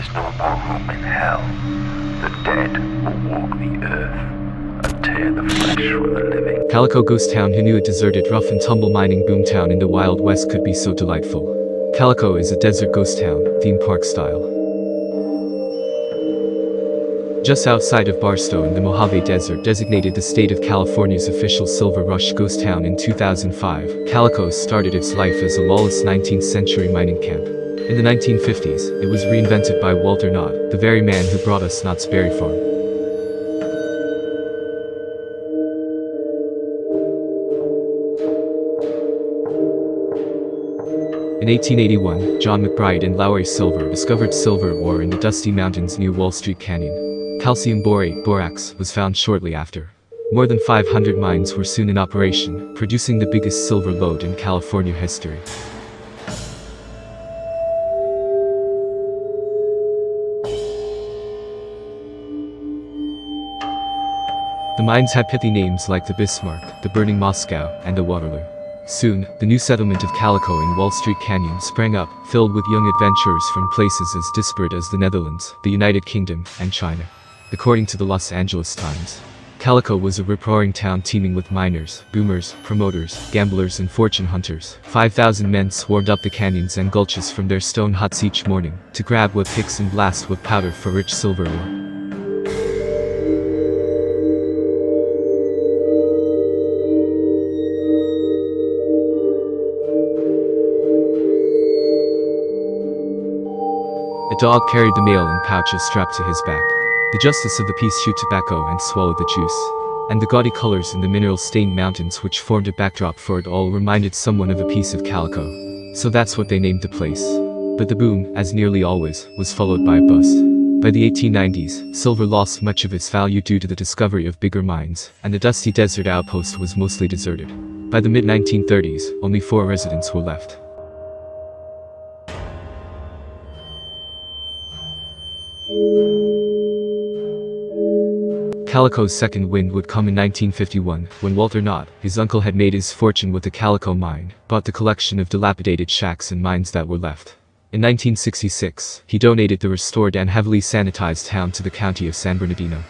is no more room in hell. The dead will walk the earth and tear the flesh from the living. Calico Ghost Town. Who knew a deserted, rough and tumble mining boomtown in the Wild West could be so delightful? Calico is a desert ghost town, theme park style. Just outside of Barstow in the Mojave Desert, designated the state of California's official Silver Rush ghost town in 2005, Calico started its life as a lawless 19th century mining camp. In the 1950s, it was reinvented by Walter Knott, the very man who brought us Knott's Berry Farm. In 1881, John McBride and Lowry Silver discovered silver ore in the dusty mountains near Wall Street Canyon. Calcium borate, borax, was found shortly after. More than 500 mines were soon in operation, producing the biggest silver lode in California history. The mines had pithy names like the Bismarck, the Burning Moscow, and the Waterloo. Soon, the new settlement of Calico in Wall Street Canyon sprang up, filled with young adventurers from places as disparate as the Netherlands, the United Kingdom, and China. According to the Los Angeles Times, Calico was a rip-roaring town teeming with miners, boomers, promoters, gamblers and fortune hunters. 5,000 men swarmed up the canyons and gulches from their stone huts each morning, to grab with picks and blast with powder for rich silver ore. A dog carried the mail in pouches strapped to his back. The justice of the peace chewed tobacco and swallowed the juice. And the gaudy colors in the mineral-stained mountains which formed a backdrop for it all reminded someone of a piece of Calico. So that's what they named the place. But the boom, as nearly always, was followed by a bust. By the 1890s, silver lost much of its value due to the discovery of bigger mines, and the dusty desert outpost was mostly deserted. By the mid-1930s, only 4 residents were left. Calico's second wind would come in 1951, when Walter Knott, his uncle had made his fortune with the Calico mine, bought the collection of dilapidated shacks and mines that were left. In 1966, he donated the restored and heavily sanitized town to the county of San Bernardino.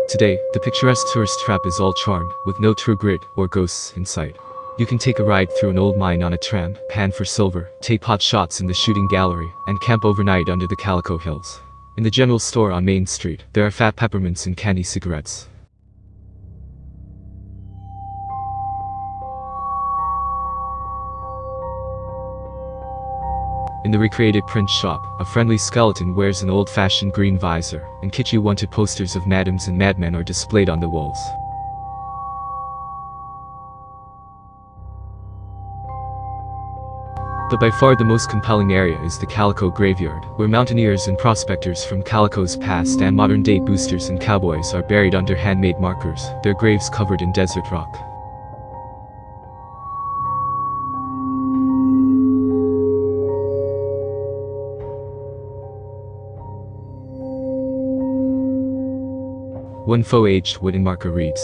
Today, the picturesque tourist trap is all charm, with no true grit or ghosts in sight. You can take a ride through an old mine on a tram, pan for silver, take pot shots in the shooting gallery, and camp overnight under the Calico Hills. In the general store on Main Street, there are fat peppermints and candy cigarettes. In the recreated print shop, a friendly skeleton wears an old-fashioned green visor, and kitschy wanted posters of madams and madmen are displayed on the walls. But by far the most compelling area is the Calico Graveyard, where mountaineers and prospectors from Calico's past and modern-day boosters and cowboys are buried under handmade markers, their graves covered in desert rock. One faux-aged wooden marker reads,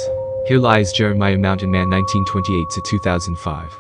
"Here lies Jeremiah Mountain Man 1928 to 2005.